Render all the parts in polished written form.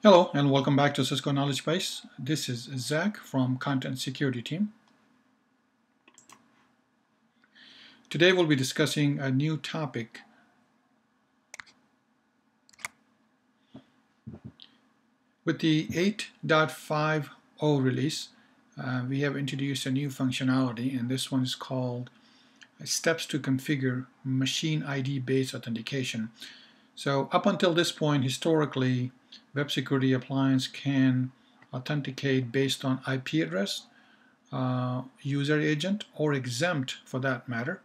Hello and welcome back to Cisco Knowledge Base. This is Zach from Content Security Team. Today we'll be discussing a new topic. With the 8.50 release, we have introduced a new functionality, and this one is called Steps to Configure Machine ID Based Authentication. So up until this point, historically, Web Security Appliance can authenticate based on IP address, user agent, or exempt for that matter.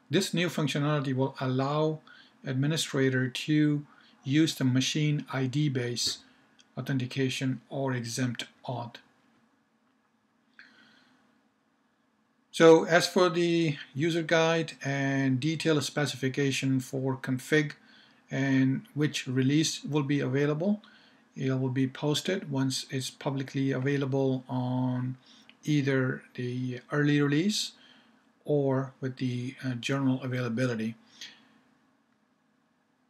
This new functionality will allow administrator to use the machine ID based authentication or exempt auth. So as for the user guide and detailed specification for config and which release will be available, it will be posted once it's publicly available on either the early release or with the general availability.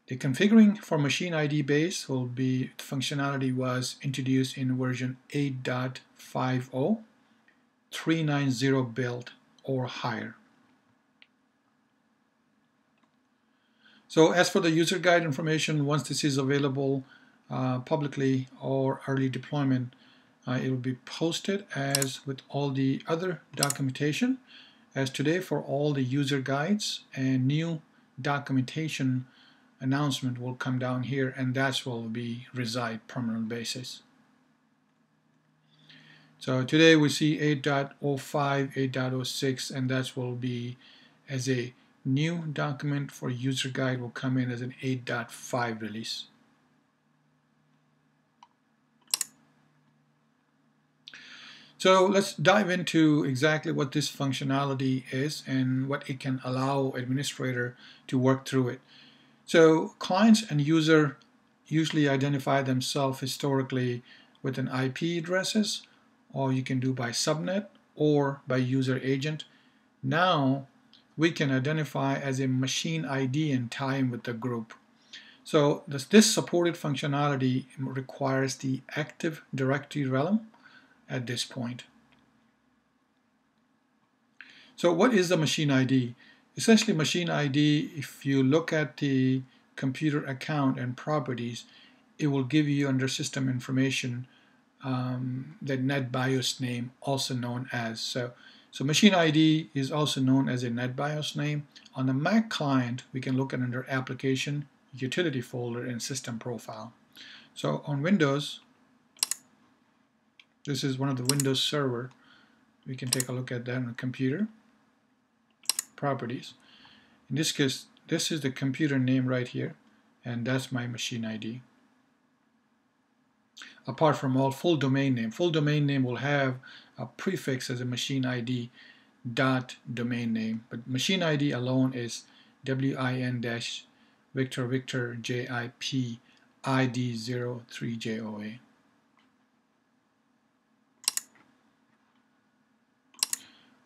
The configuring for machine ID base will be, the functionality was introduced in version 8.50, 390 build or higher. So as for the user guide information, once this is available publicly or early deployment, it will be posted as with all the other documentation as today for all the user guides, and new documentation announcement will come down here, and that's will be reside permanent basis. So today we see 8.05, 8.06, and that will be as a new document for user guide will come in as an 8.5 release. So let's dive into exactly what this functionality is and what it can allow administrator to work through it. So clients and user usually identify themselves historically with an IP addresses, or you can do by subnet or by user agent. Now we can identify as a machine ID and tie in with the group. So this supported functionality requires the Active Directory realm at this point. So what is the machine ID? Essentially, machine ID, if you look at the computer account and properties, it will give you under system information the NetBIOS name, also known as. So machine ID is also known as a NetBIOS name. On the Mac client, we can look at under Application, Utility folder, and System Profile. So on Windows, this is one of the Windows server. We can take a look at that on the computer. Properties. In this case, this is the computer name right here, and that's my machine ID. Apart from all full domain name will have a prefix as a machine ID dot domain name, but machine ID alone is WIN dash Victor Victor JIP ID 03JOA.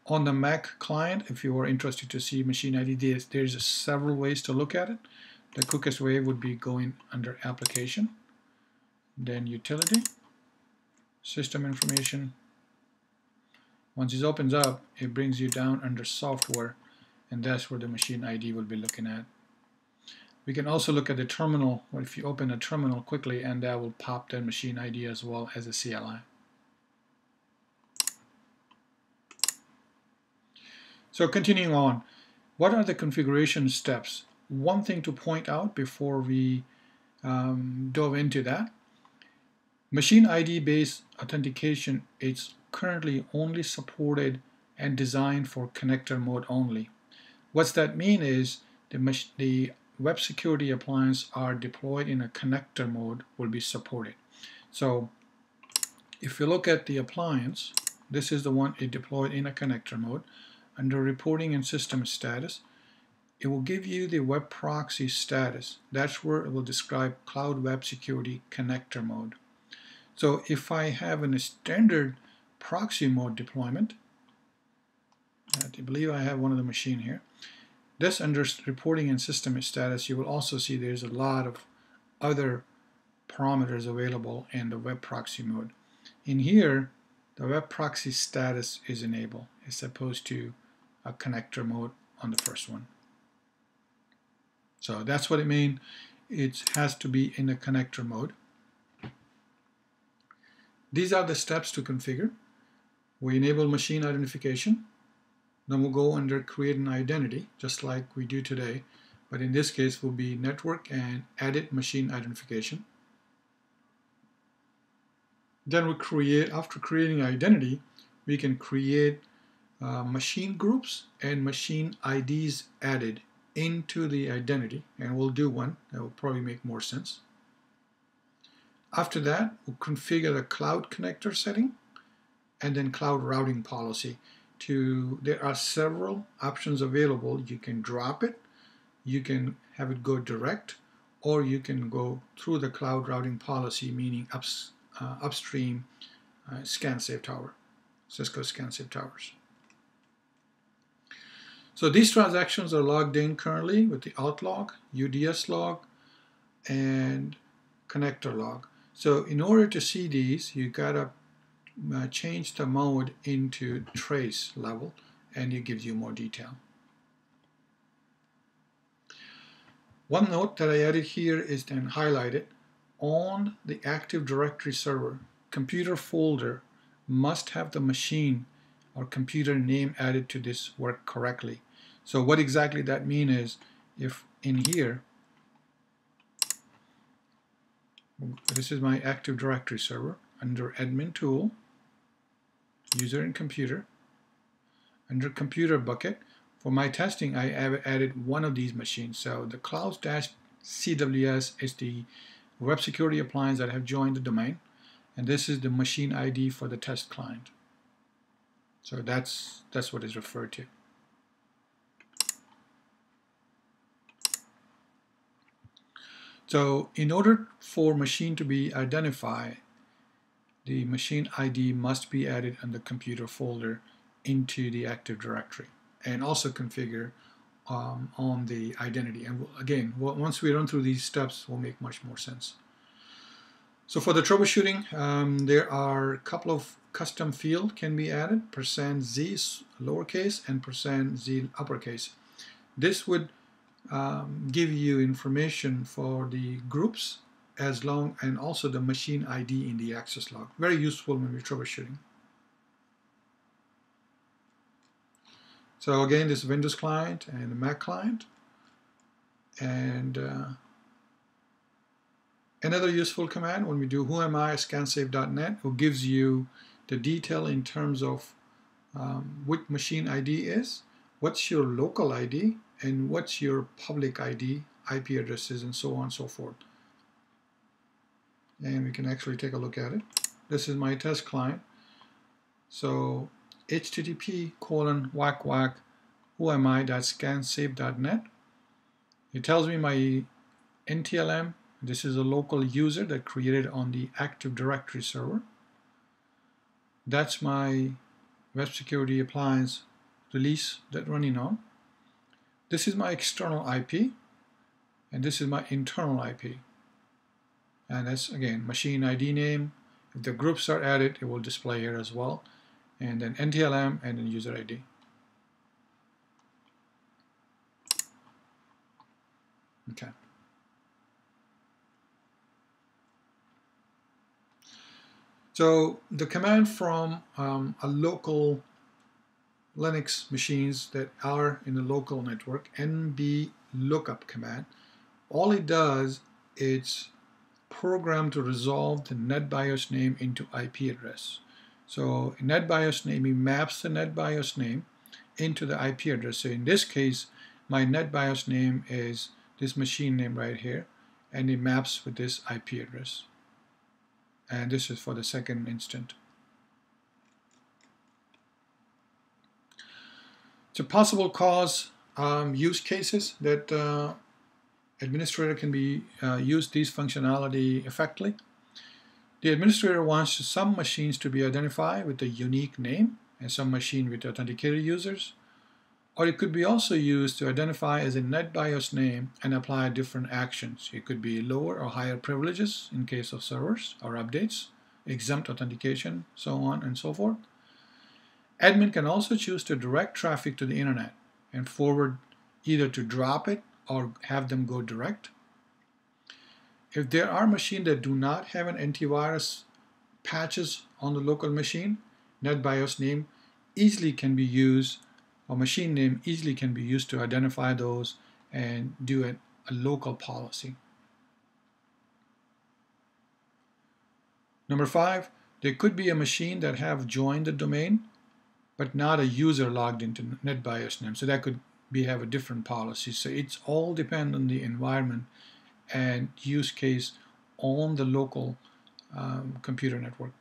On the Mac client, if you are interested to see machine ID, there's several ways to look at it. The quickest way would be going under Application, then Utility, System Information. Once it opens up, it brings you down under Software, and that's where the machine ID will be looking at. We can also look at the terminal, or if you open a terminal quickly, and that will pop that machine ID as well as a CLI. So continuing on, what are the configuration steps? One thing to point out before we dove into that, machine ID based authentication is currently only supported and designed for connector mode only. What's that mean is the web security appliance are deployed in a connector mode will be supported. So if you look at the appliance, this is the one it deployed in a connector mode. Under reporting and system status, it will give you the web proxy status. That's where it will describe cloud web security connector mode. So if I have a standard proxy mode deployment, I believe I have one of the machine here. This under reporting and system status, you will also see there's a lot of other parameters available in the web proxy mode. In here, the web proxy status is enabled as opposed to a connector mode on the first one. So that's what it means. It has to be in a connector mode. These are the steps to configure. We enable machine identification. Then we'll go under create an identity, just like we do today. But in this case, will be network and edit machine identification. Then we create, after creating identity, we can create machine groups and machine IDs added into the identity, and we'll do one. That will probably make more sense. After that, we'll configure the cloud connector setting and then cloud routing policy. There are several options available. You can drop it, you can have it go direct, or you can go through the cloud routing policy, meaning upstream scan-save tower, Cisco scan-save towers. So these transactions are logged in currently with the out log, UDS log, and connector log. So in order to see these, you gotta change the mode into trace level, and it gives you more detail. One note that I added here is then highlighted. On the Active Directory server, computer folder must have the machine or computer name added to this work correctly. So what exactly that means is, if in here, this is my Active Directory server, under Admin Tool, User and Computer, under Computer Bucket, for my testing I have added one of these machines. So the cloud-CWS is the web security appliance that have joined the domain, and this is the machine ID for the test client. So that's what is referred to. So in order for machine to be identified, the machine ID must be added on the computer folder into the Active Directory, and also configure on the identity. And again, once we run through these steps, will make much more sense. So for the troubleshooting, there are a couple of custom fields can be added, %z lowercase and %z uppercase. This would give you information for the groups and also the machine ID in the access log. Very useful when we're troubleshooting. So again, this Windows client and the Mac client. And another useful command when we do whoami scansave.net, who gives you the detail in terms of what machine ID is, what's your local ID, and what's your public ID, IP addresses, and so on and so forth. And we can actually take a look at it. This is my test client. So http://whoami.scansave.net. It tells me my NTLM. This is a local user that created on the Active Directory server. That's my web security appliance release that's running on. This is my external IP, and this is my internal IP. And that's, again, machine ID name. If the groups are added, it will display here as well. And then NTLM and then user ID. Okay. So the command from a local Linux machines that are in the local network, NB lookup command, all it does is program to resolve the NetBIOS name into IP address. So NetBIOS name, it maps the NetBIOS name into the IP address. So in this case, my NetBIOS name is this machine name right here, and it maps with this IP address. And this is for the second instant. So possible cause use cases that administrator can be use these functionality effectively. The administrator wants some machines to be identified with a unique name and some machine with authenticated users. Or it could be also used to identify as a NetBIOS name and apply different actions. It could be lower or higher privileges in case of servers or updates, exempt authentication, so on and so forth. Admin can also choose to direct traffic to the internet and forward either to drop it or have them go direct. If there are machines that do not have an antivirus patches on the local machine, NetBIOS name easily can be used, or machine name easily can be used to identify those and do a local policy. Number 5, there could be a machine that have joined the domain but not a user logged into NetBIOS name. So that could have a different policy. So it's all depend on the environment and use case on the local computer network.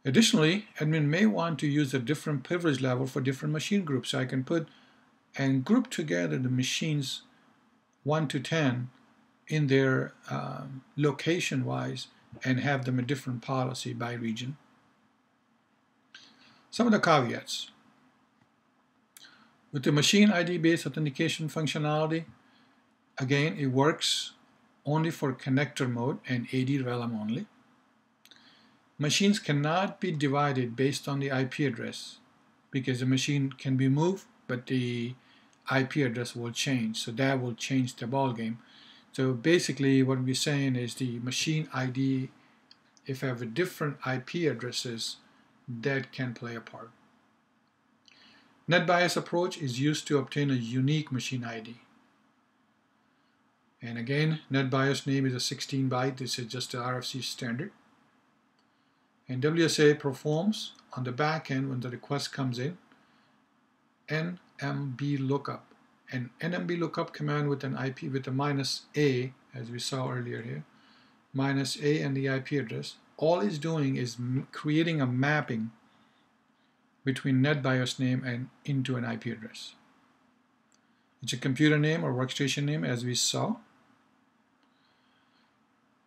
Additionally, admin may want to use a different privilege level for different machine groups. So I can put and group together the machines 1 to 10 in their location wise and have them a different policy by region. Some of the caveats. With the machine ID based authentication functionality, again, it works only for connector mode and AD realm only. Machines cannot be divided based on the IP address because the machine can be moved, but the IP address will change. So that will change the ball game. So basically what we're saying is the machine ID, if I have a different IP addresses, that can play a part. NetBIOS approach is used to obtain a unique machine ID. And again, NetBIOS name is a 16 byte. This is just the RFC standard. And WSA performs on the back end when the request comes in NMB lookup. An NMB lookup command with an IP with a -A, as we saw earlier here, -A and the IP address. All it's doing is creating a mapping between NetBIOS name and into an IP address. It's a computer name or workstation name, as we saw.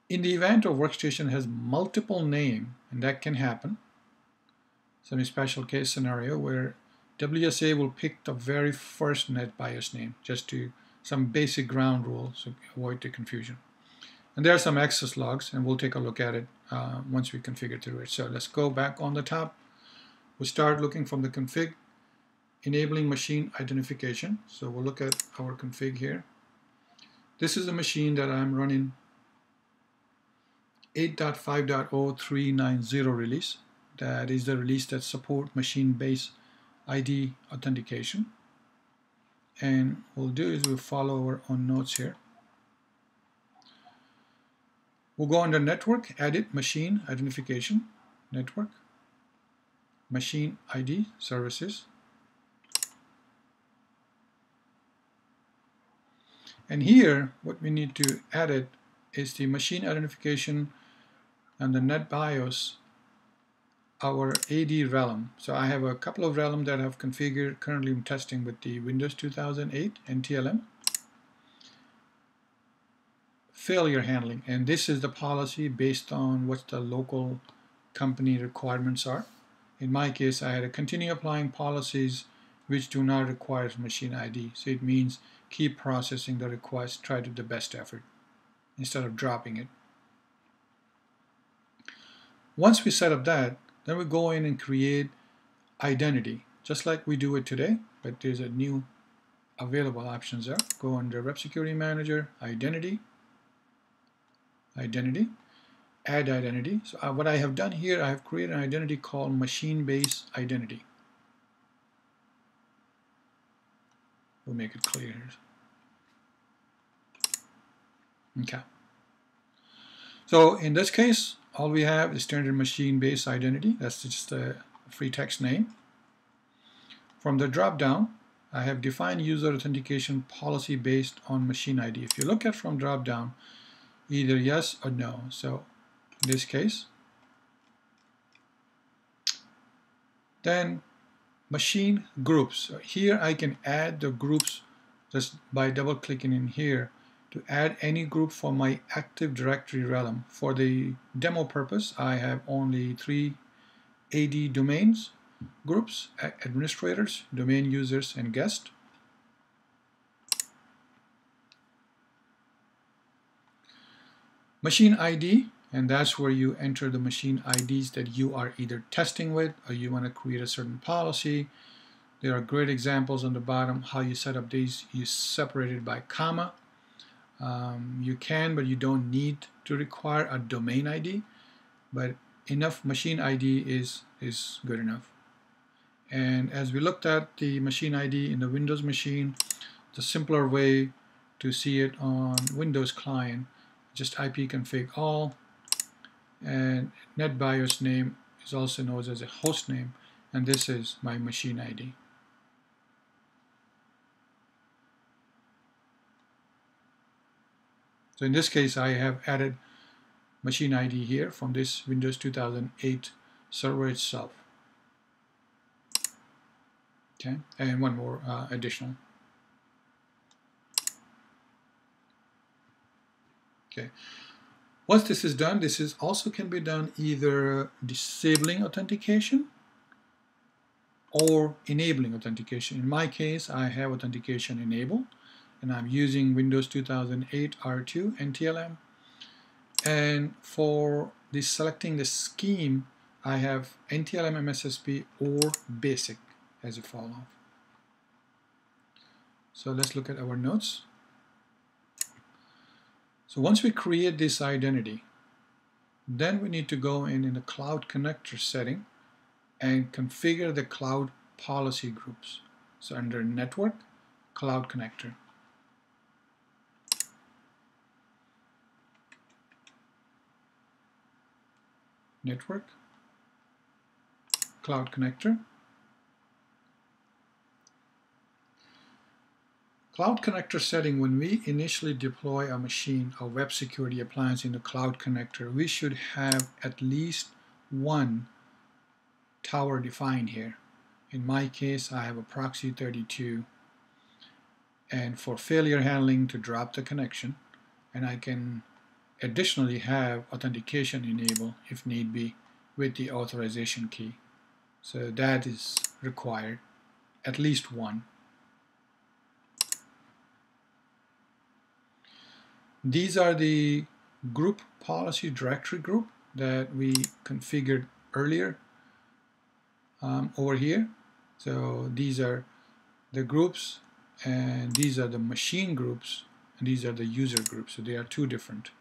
In the event of workstation has multiple name, and that can happen, some special case scenario where WSA will pick the very first NetBIOS name, just to some basic ground rules to avoid the confusion. And there are some access logs, and we'll take a look at it once we configure through it. So let's go back on the top. We'll start looking from the config, enabling machine identification. So we'll look at our config here. This is a machine that I'm running 8.5.0390 release. That is the release that support machine-based ID authentication. And what we'll do is we'll follow our own notes here. We'll go under network, edit, machine identification, network, machine ID services. And here, what we need to edit is the machine identification and the NetBIOS, our AD realm. So I have a couple of realms that I've configured. Currently I'm testing with the Windows 2008 and TLM. Failure handling, and this is the policy based on what the local company requirements are. In my case, I had to continue applying policies which do not require machine ID. So it means keep processing the request, try to do the best effort instead of dropping it. Once we set up that, then we go in and create identity, just like we do it today, but there's a new available options there. Go under Web Security Manager, Identity, Identity, Add Identity. So what I have done here, I have created an identity called Machine-Based Identity. We'll make it clear here. Okay. So in this case, all we have is standard machine-based identity. That's just a free text name. From the drop-down, I have defined user authentication policy based on machine ID. If you look at from drop-down, either yes or no. So in this case, then machine groups. So here I can add the groups just by double-clicking in here to add any group for my Active Directory realm. For the demo purpose, I have only 3 AD domains. groups: administrators, domain users, and guests. Machine ID, and that's where you enter the machine IDs that you are either testing with or you want to create a certain policy. There are great examples on the bottom how you set up these. You separate it by comma. You can, but you don't need to require a domain ID, but enough machine ID is good enough. And as we looked at the machine ID in the Windows machine, the simpler way to see it on Windows client, just ipconfig all, and NetBIOS name is also known as a host name, and this is my machine ID. So in this case, I have added machine ID here from this Windows 2008 server itself. Okay, and one more additional. Okay, once this is done, this is also can be done either disabling authentication or enabling authentication. In my case, I have authentication enabled, and I'm using Windows 2008 R2 NTLM. And for selecting the scheme, I have NTLM MSSP or basic as a fall off. So let's look at our notes. So once we create this identity, then we need to go in the Cloud Connector setting and configure the cloud policy groups. So under Network, Cloud Connector. Network, Cloud Connector. Cloud Connector setting, when we initially deploy a machine, a web security appliance in the Cloud Connector, we should have at least one tower defined here. In my case, I have a proxy 32, and for failure handling to drop the connection, and I can additionally have authentication enabled if need be with the authorization key. So that is required, at least one. These are the group policy directory group that we configured earlier over here. So these are the groups, and these are the machine groups, and these are the user groups. So they are two different.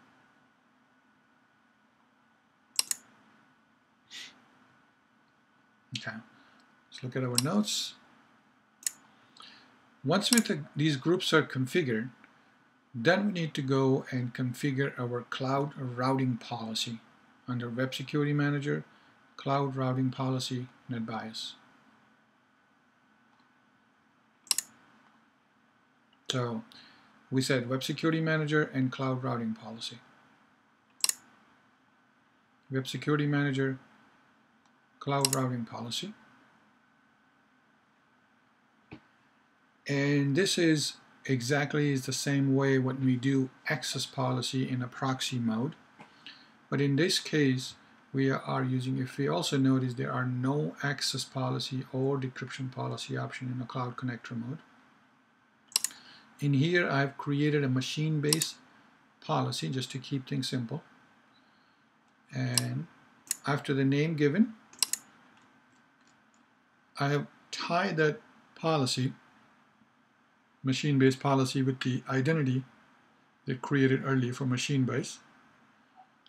Okay, let's look at our notes. Once these groups are configured, then we need to go and configure our cloud routing policy under Web Security Manager, Cloud Routing Policy, NetBIOS. So we said Web Security Manager and Cloud Routing Policy. Web Security Manager, Cloud Routing Policy. And this is exactly the same way when we do access policy in a proxy mode. But in this case, we are using, if we also notice, there are no access policy or decryption policy option in the Cloud Connector mode. In here, I've created a machine-based policy just to keep things simple. And after the name given, I have tied that policy, machine-based policy, with the identity that created earlier for machine-based.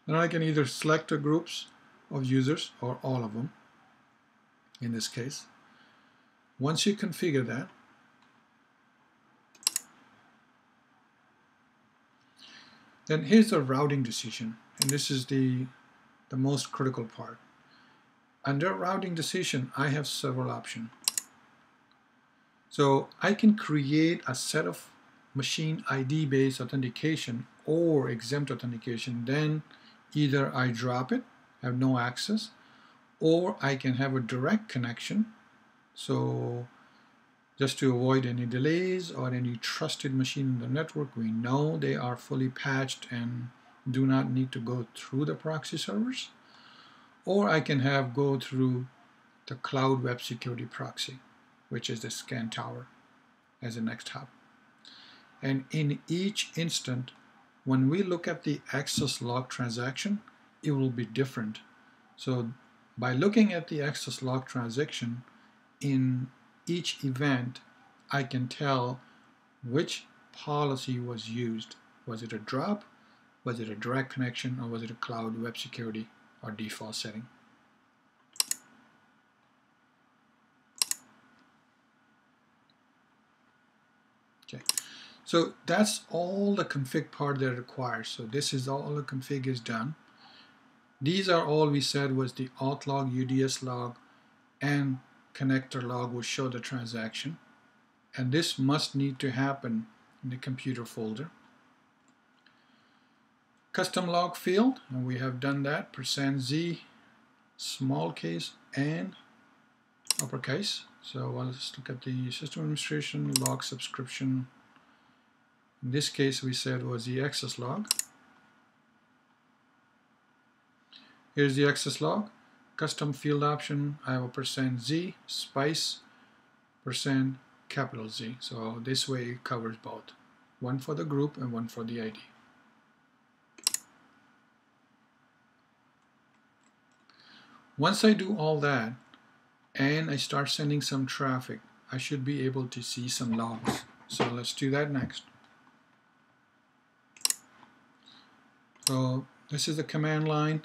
Then I can either select the groups of users or all of them in this case. Once you configure that, then here's the routing decision, and this is the most critical part. Under routing decision, I have several options. So I can create a set of machine ID based authentication or exempt authentication. Then either I drop it, have no access, or I can have a direct connection. So just to avoid any delays or any trusted machine in the network, we know they are fully patched and do not need to go through the proxy servers. Or I can have go through the Cloud Web Security Proxy, which is the scan tower as the next hub. And in each instant, when we look at the access log transaction, it will be different. So by looking at the access log transaction in each event, I can tell which policy was used. Was it a drop? Was it a direct connection? Or was it a cloud web security or default setting? Okay, so that's all the config part that it requires. So this is all the config is done. These are all we said was the auth log, UDS log, and connector log will show the transaction. And this must need to happen in the computer folder. Custom log field, and we have done that, %z, small case and uppercase. So let's look at the system administration log subscription. In this case we said was the access log. Here's the access log. Custom field option, I have a %z, spice, %Z. So this way it covers both. One for the group and one for the ID. Once I do all that and I start sending some traffic, I should be able to see some logs. So let's do that next. So this is the command line,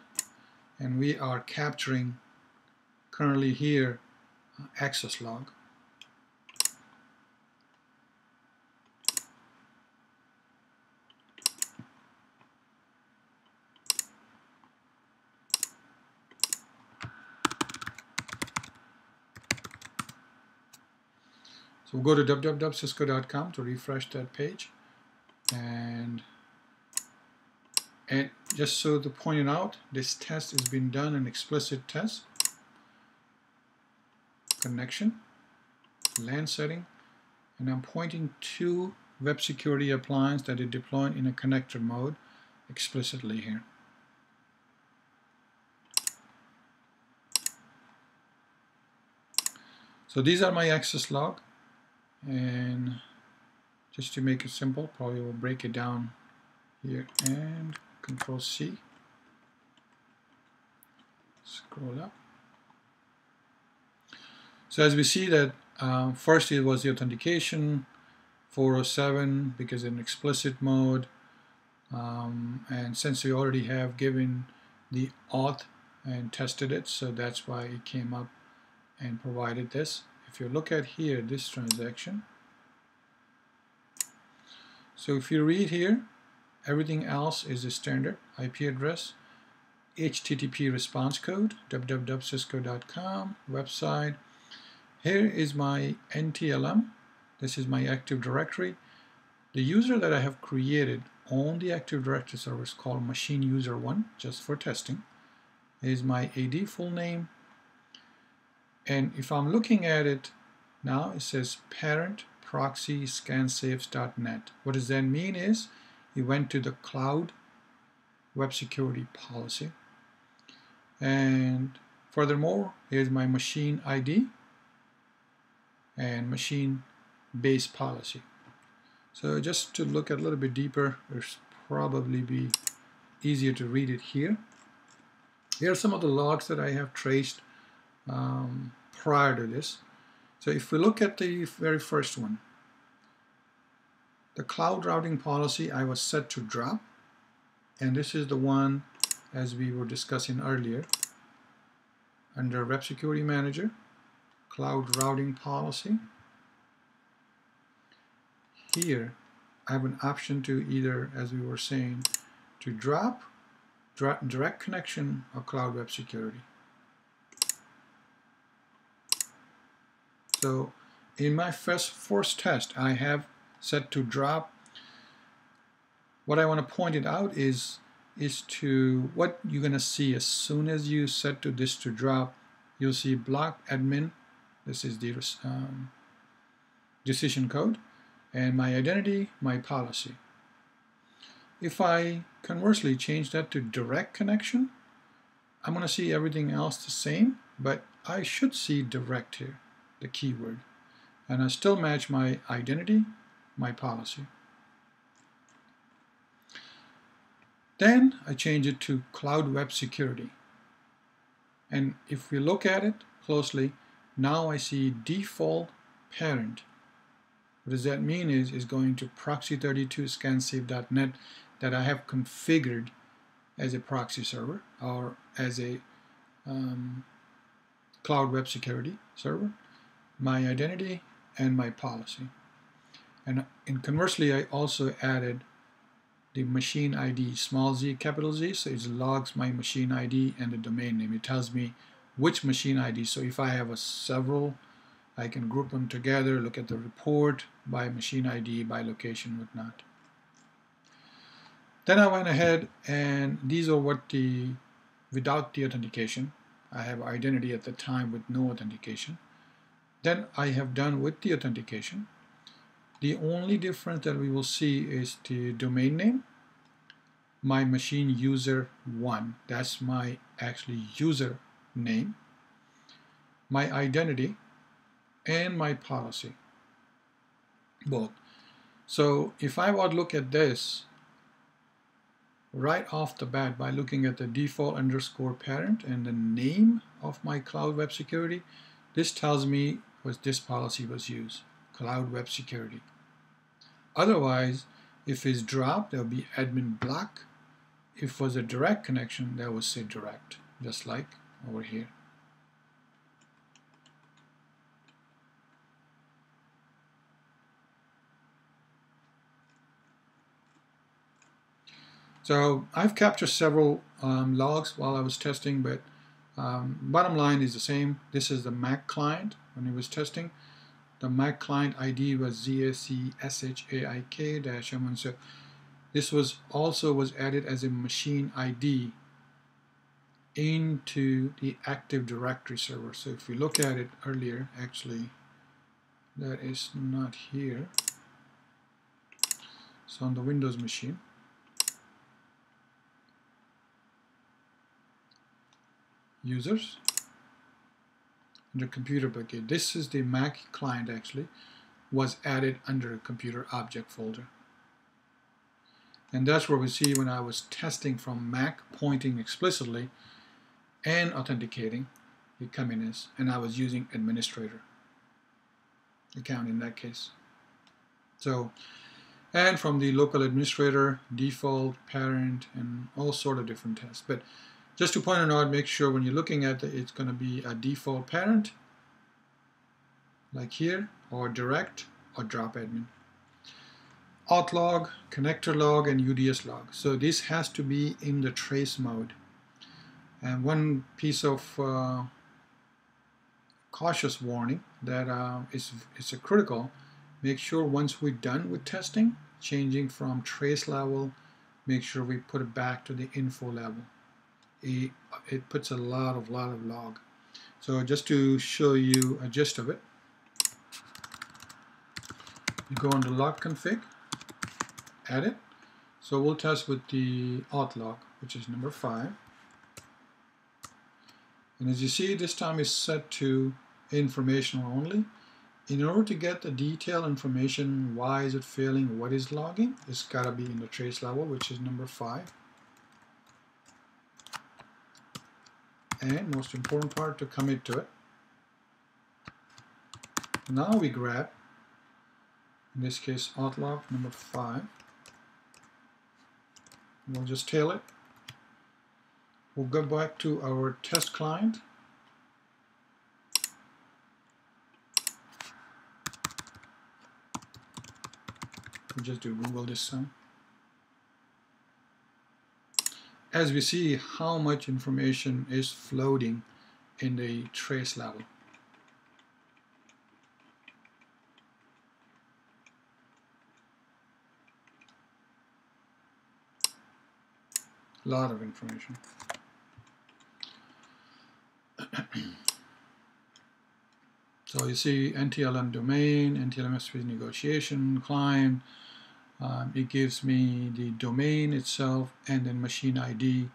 and we are capturing currently here access log. So we'll go to www.cisco.com to refresh that page, and just so to point it out, this test has been done, an explicit test. Connection, LAN setting, and I'm pointing to web security appliance that is deployed in a connector mode explicitly here. So these are my access log, and just to make it simple, probably we'll break it down here and Control C. Scroll up. So as we see that first it was the authentication, 407 because in explicit mode, and since we already have given the auth and tested it, so that's why it came up and provided this. If you look at here, this transaction, so if you read here, everything else is a standard IP address, HTTP response code, www.cisco.com website. Here is my NTLM. This is my Active Directory. The user that I have created on the Active Directory service called machine user 1, just for testing, is my AD full name. And if I'm looking at it now, it says parent proxy scansaves.net. What does that mean is it went to the cloud web security policy. And furthermore, here's my machine ID and machine base policy. So just to look at a little bit deeper, it'll probably be easier to read it here. Here are some of the logs that I have traced prior to this. So if we look at the very first one, the cloud routing policy I was set to drop, and this is the one as we were discussing earlier under Web Security Manager, cloud routing policy. Here I have an option to either, as we were saying, to drop direct connection or cloud web security. So in my first test I have set to drop. What I want to point it out is to what you're going to see as soon as you set to this to drop. You'll see block admin. This is the decision code, and my identity, my policy. If I conversely change that to direct connection, I'm going to see everything else the same, but I should see direct here, the keyword. And I still match my identity, my policy. Then I change it to Cloud Web Security. And if we look at it closely, now I see default parent. What does that mean is going to proxy32scansave.net that I have configured as a proxy server or as a Cloud Web Security server, my identity and my policy. And conversely, I also added the machine ID, small z, capital Z, so it logs my machine ID and the domain name. It tells me which machine ID. So if I have several, I can group them together, look at the report by machine ID, by location, whatnot. Then I went ahead, and these are without the authentication. I have identity at the time with no authentication. Then I have done with the authentication. The only difference that we will see is the domain name, my machine user 1, that's my actually user name, my identity, and my policy, both. So if I would look at this right off the bat by looking at the default underscore parent and the name of my Cloud Web Security, this tells me this policy was used, Cloud Web Security. Otherwise, if it's dropped, there will be admin block. If it was a direct connection, that would say direct, just like over here. So I've captured several logs while I was testing, but bottom line is the same. This is the Mac client when it was testing. The Mac client ID was ZACSHAIK-M1. So this was added as a machine ID into the Active Directory server. So if we look at it earlier, actually that is not here. So on the Windows machine, users, under computer bucket, this is the Mac client actually was added under a computer object folder. And that's where we see when I was testing from Mac, pointing explicitly and authenticating, it come in as, and I was using administrator account in that case. So, and from the local administrator, default, parent, and all sort of different tests. But just to point it out, make sure when you're looking at it, it's going to be a default parent, like here, or direct, or drop admin. Auth log, connector log, and UDS log. So this has to be in the trace mode. And one piece of cautious warning that is a critical, make sure once we're done with testing, changing from trace level, make sure we put it back to the info level. It puts a lot of log. So just to show you a gist of it, you go on the log config, add it. So we'll test with the auth log, which is number 5. And as you see, this time is set to informational only. In order to get the detailed information, why is it failing, what is logging, it's got to be in the trace level, which is number 5. And most important part, to commit to it. Now we grab, in this case, auth log number 5. We'll just tail it. We'll go back to our test client. We'll just do Google this time. As we see how much information is floating in the trace level. A lot of information. So you see NTLM domain, NTLM space negotiation, client. It gives me the domain itself and then machine ID,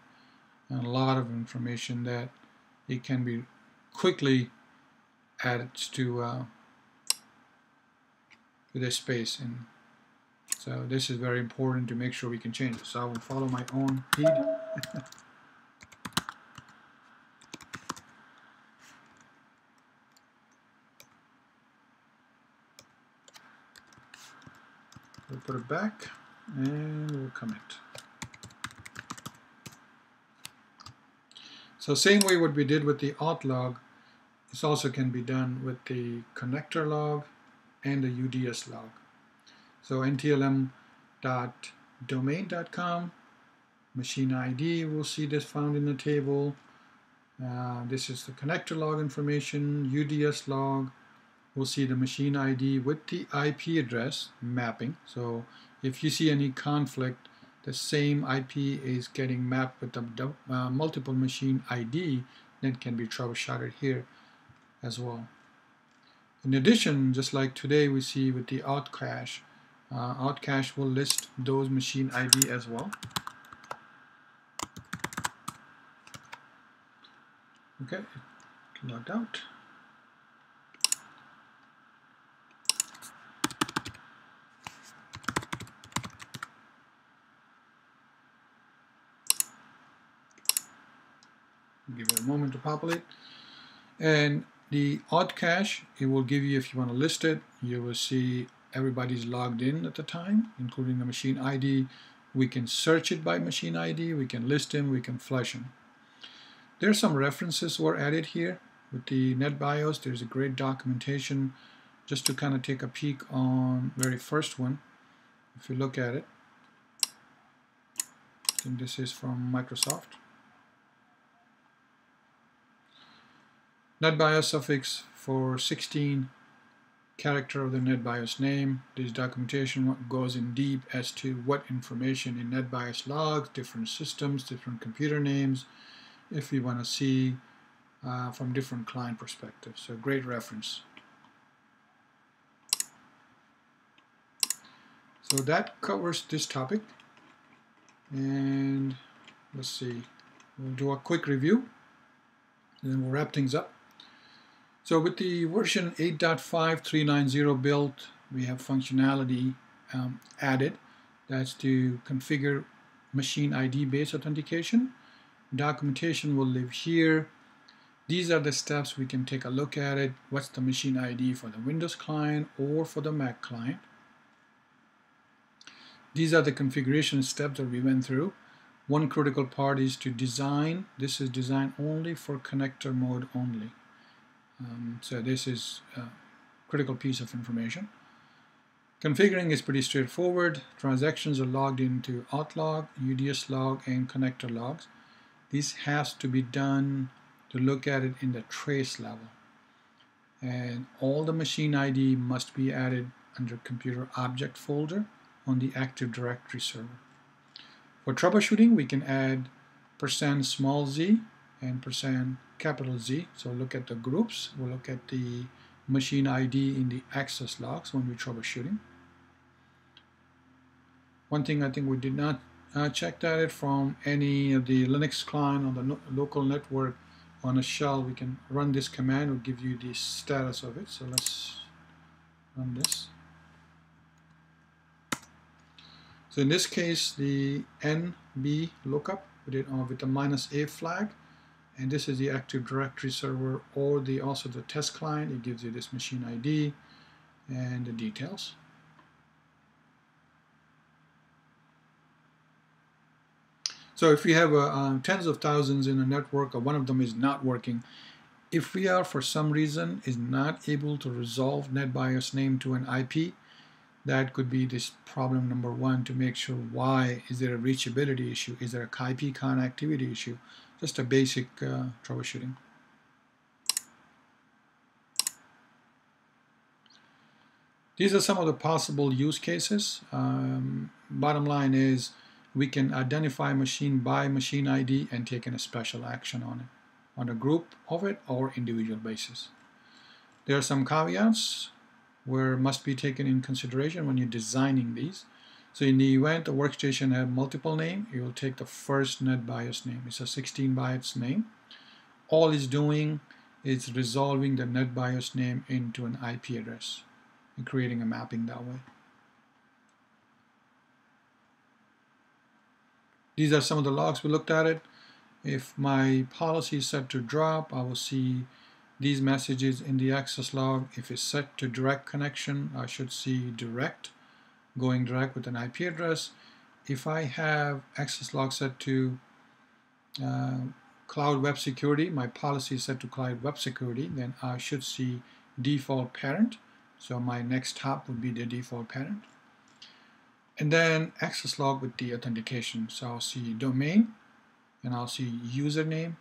and a lot of information that it can be quickly add it to this space. And so this is very important to make sure we can change it. So I will follow my own lead. We'll put it back and we'll commit. So same way what we did with the auth log, this also can be done with the connector log and the UDS log. So ntlm.domain.com, machine ID, we'll see this found in the table. This is the connector log information, UDS log. We'll see the machine ID with the IP address mapping. So if you see any conflict, the same IP is getting mapped with the multiple machine ID, that can be troubleshooted here as well. In addition, just like today we see with the auth cache will list those machine ID as well. Okay, logged out. Give it a moment to populate. And the auth cache, it will give you, if you want to list it, you will see everybody's logged in at the time, including the machine ID. We can search it by machine ID, we can list him, we can flush him. There's some references were added here with the NetBIOS. There's a great documentation just to kind of take a peek on very first one. If you look at it, I think this is from Microsoft. NetBIOS suffix for 16 character of the NetBIOS name. This documentation goes in deep as to what information in NetBIOS logs, different systems, different computer names, if we want to see from different client perspectives. So great reference. So that covers this topic. And let's see, we'll do a quick review and then we'll wrap things up. So with the version 8.5390 build, we have functionality added. That's to configure machine ID based authentication. Documentation will live here. These are the steps we can take a look at it. What's the machine ID for the Windows client or for the Mac client? These are the configuration steps that we went through. One critical part is to design. This is designed only for connector mode only. So this is a critical piece of information. Configuring is pretty straightforward. Transactions are logged into auth log, UDS log, and connector logs. This has to be done to look at it in the trace level. And all the machine ID must be added under computer object folder on the Active Directory server. For troubleshooting, we can add %z and %Z. So look at the groups. We'll look at the machine ID in the access logs when we're troubleshooting. One thing I think we did not check that from any of the Linux client on the local network on a shell, we can run this command. It will give you the status of it. So let's run this. So in this case, the NB lookup with the -A flag, and this is the Active Directory server or also the test client. It gives you this machine ID and the details. So if we have tens of thousands in a network, or one of them is not working, if we are for some reason is not able to resolve NetBIOS name to an IP, that could be this problem number one, to make sure why. Is there a reachability issue? Is there a IP connectivity issue? Just a basic troubleshooting. These are some of the possible use cases. Bottom line is we can identify machine by machine ID and take a special action on it, on a group of it or individual basis. There are some caveats where must be taken in consideration when you're designing these. So in the event the workstation have multiple name, you will take the first NetBIOS name. It's a 16 bytes name. All it's doing it's resolving the NetBIOS name into an IP address and creating a mapping that way. These are some of the logs we looked at it. If my policy is set to drop, I will see these messages in the access log. If it's set to direct connection, I should see direct, going direct with an IP address. If I have access log set to Cloud Web Security, my policy is set to Cloud Web Security, then I should see default parent. So my next hop would be the default parent. And then access log with the authentication. So I'll see domain, and I'll see username,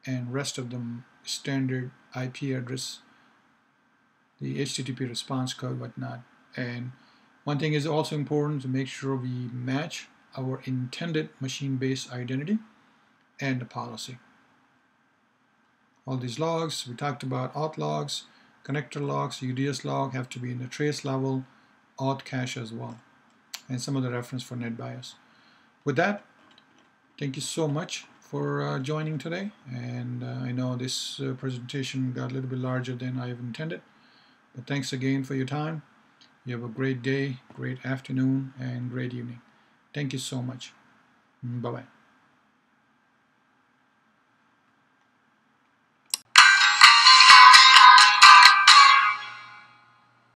and rest of them standard IP address, the HTTP response code, whatnot. And one thing is also important to make sure we match our intended machine-based identity and the policy. All these logs, we talked about auth logs, connector logs, UDS log have to be in the trace level, auth cache as well, and some of the reference for NetBIOS. With that, thank you so much for joining today, and I know this presentation got a little bit larger than I've intended, but thanks again for your time. You have a great day, great afternoon, and great evening. Thank you so much. Bye-bye.